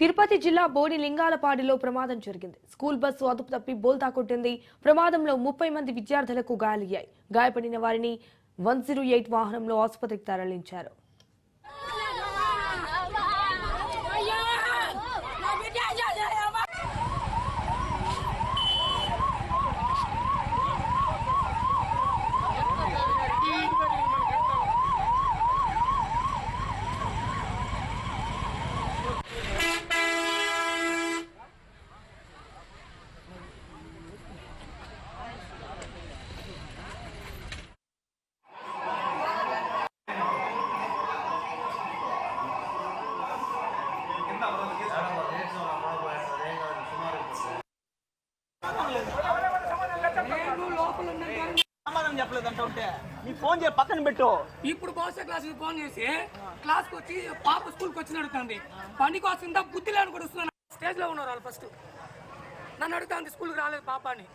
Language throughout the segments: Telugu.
తిరుపతి జిల్లా బోడి లింగాలపాడిలో ప్రమాదం జరిగింది. స్కూల్ బస్సు అదుపు తప్పి బోల్తా కొట్టింది. ప్రమాదంలో 30 మంది విద్యార్థులకు గాయాలయ్యాయి. గాయపడిన వారిని 108 వాహనంలో ఆసుపత్రికి తరలించారు. సమాధానం చెప్పలేదంటే ఉంటే నీ ఫోన్ చేసి పక్కన పెట్టు. ఇప్పుడు బహుశా క్లాస్ ఫోన్ చేసి క్లాస్కి వచ్చి పాప స్కూల్కి వచ్చి అడుగుతుంది. పనికి వస్తుందా బుద్ధి లేని కూడా వస్తున్నా స్టేజ్లో ఉన్నారు వాళ్ళు. ఫస్ట్ నన్ను అడుగుతుంది స్కూల్కి రాలేదు పాప అని.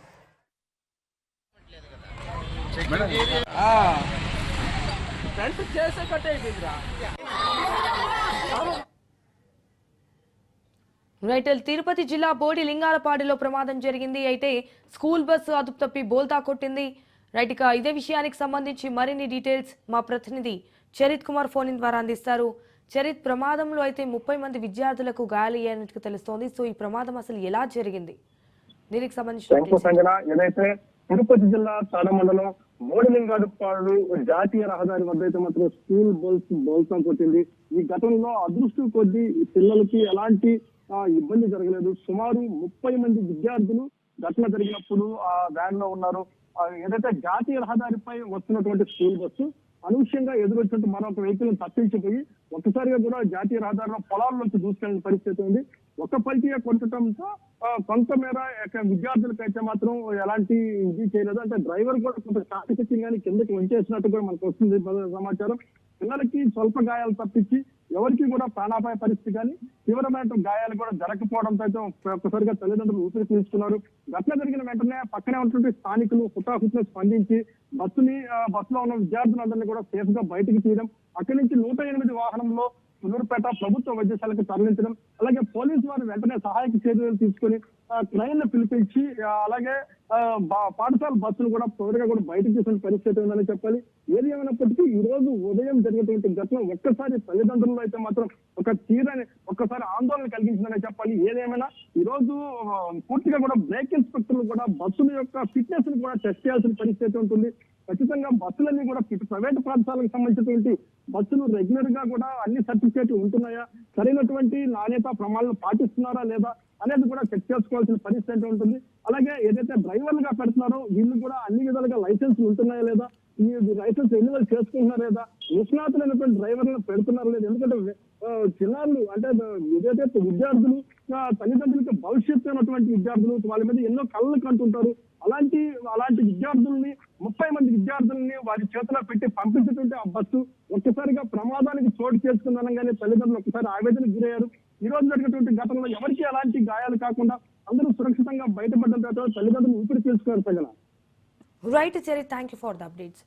చేసే కట్టేసిందిరా. తిరుపతి జిల్లా బోడి లింగాలపాడిలో ప్రమాదం జరిగింది. అయితే స్కూల్ బస్సు అదుపు తప్పి బోల్తా కొట్టింది. ఇదే విషయానికి సంబంధించి మరిన్ని డీటెయిల్స్ మా ప్రతినిధి చరిత్ కుమార్ ఫోన్ ద్వారా అందిస్తారు. చరిత్, ప్రమాదంలో అయితే 30 మంది విద్యార్థులకు గాయాలయ్యాయన్నట్టు తెలుస్తోంది. సో ఈ ప్రమాదం అసలు ఎలా జరిగింది, దీనికి సంబంధించి ఏదైతే తిరుపతి జిల్లా తాడ మండలం బోడిలింగాలపాడు జాతీయ రహదారి వద్ద అయితే మాత్రం స్కూల్ బోల్తా కొట్టింది. ఈ ఘటనలో అదృష్టం కొద్దీ పిల్లలకి ఎలాంటి ఇబ్బంది జరగలేదు. సుమారు 30 మంది విద్యార్థులు ఘటన జరిగినప్పుడు ఆ వ్యాన్ లో ఉన్నారు. ఏదైతే జాతీయ రహదారిపై వస్తున్నటువంటి స్కూల్ బస్సు అనూహ్యంగా ఎదురొచ్చినట్టు మరొక వెహికల్ తప్పించిపోయి ఒక్కసారిగా కూడా జాతీయ రహదారిలో పొలాల్లోంచి దూసుకెళ్లిన పరిస్థితి ఉంది. ఒక్క పల్టీగా కొట్టడంతో కొంతమేర విద్యార్థులకు అయితే మాత్రం ఎలాంటి ఇది చేయలేదు. అంటే డ్రైవర్ కూడా కొంత చాకచక్యంగానే కిందకి వంచేసినట్టు కూడా మనకు వస్తుంది సమాచారం. పిల్లలకి స్వల్ప గాయాలు తప్పించి ఎవరికి కూడా ప్రాణాపాయ పరిస్థితి కానీ తీవ్రమైన గాయాలు కూడా జరగకపోవడంతో అయితే ఒక్కసారిగా తల్లిదండ్రులు ఊపిరి పీల్చుకున్నారు. ఘటన జరిగిన వెంటనే పక్కనే ఉన్నటువంటి స్థానికులు హుటాహుటిన స్పందించి బస్సులో ఉన్న విద్యార్థులందరినీ కూడా సేఫ్ గా బయటకు తీయడం, అక్కడి నుంచి 108 వాహనంలో పునూరుపేట ప్రభుత్వ వైద్యశాలకు తరలించడం, అలాగే పోలీసు వారు వెంటనే సహాయక చర్యలు తీసుకుని ట్రైన్లు పిలిపించి అలాగే పాఠశాల బస్సులు కూడా త్వరగా కూడా బయటకు తీసుకునే పరిస్థితి ఉందని చెప్పాలి. ఏది ఏమైనప్పటికీ ఈ రోజు ఉదయం జరిగినటువంటి ఘటన ఒక్కసారి తల్లిదండ్రులు అయితే మాత్రం ఒక్కసారి ఆందోళన కలిగించిందని చెప్పాలి. ఏదేమైనా ఈ రోజు పూర్తిగా కూడా బ్రేక్ ఇన్స్పెక్టర్లు కూడా బస్సుల యొక్క ఫిట్నెస్ ని కూడా టెస్ట్ చేయాల్సిన పరిస్థితి ఉంటుంది. ఖచ్చితంగా బస్సులన్నీ కూడా ప్రైవేట్ పాఠశాలకు సంబంధించినటువంటి బస్సులు రెగ్యులర్ గా కూడా అన్ని సర్టిఫికేట్లు ఉంటున్నాయా, సరైనటువంటి నాణ్యత ప్రమాణాలు పాటిస్తున్నారా లేదా అనేది కూడా చెక్ చేసుకోవాల్సిన పరిస్థితి ఉంటుంది. అలాగే ఏదైతే డ్రైవర్లుగా పెడుతున్నారో వీళ్ళు కూడా అన్ని విధాలుగా లైసెన్స్లు ఉంటున్నాయా లేదా, ఈ లైసెన్స్ రెన్యువల్ చేసుకుంటున్నారా లేదా, నిష్ణాతులైనటువంటి డ్రైవర్లను పెడుతున్నారా లేదా. ఎందుకంటే చిన్నారులు అంటే ఏదైతే విద్యార్థులు తల్లిదండ్రులకి భవిష్యత్తు ఉన్నటువంటి విద్యార్థులు వాళ్ళ మీద ఎన్నో కళ్ళను కంటుంటారు. అలాంటి విద్యార్థుల్ని 30 మంది విద్యార్థుల్ని వారి చేతిలో పెట్టి పంపించేటువంటి ఆ బస్సు ఒక్కసారిగా ప్రమాదానికి చోటు చేసుకుందనగానే తల్లిదండ్రులు ఒక్కసారి ఆవేదనకు గురయ్యారు. ఈ రోజు జరిగినటువంటి ఘటనలో ఎవరికి ఎలాంటి గాయాలు కాకుండా అందరూ సురక్షితంగా బయటపడ్డ తర్వాత తల్లిదండ్రులు ఊపిరి పీల్చుకున్నారు. Right Charith, thank you for the updates.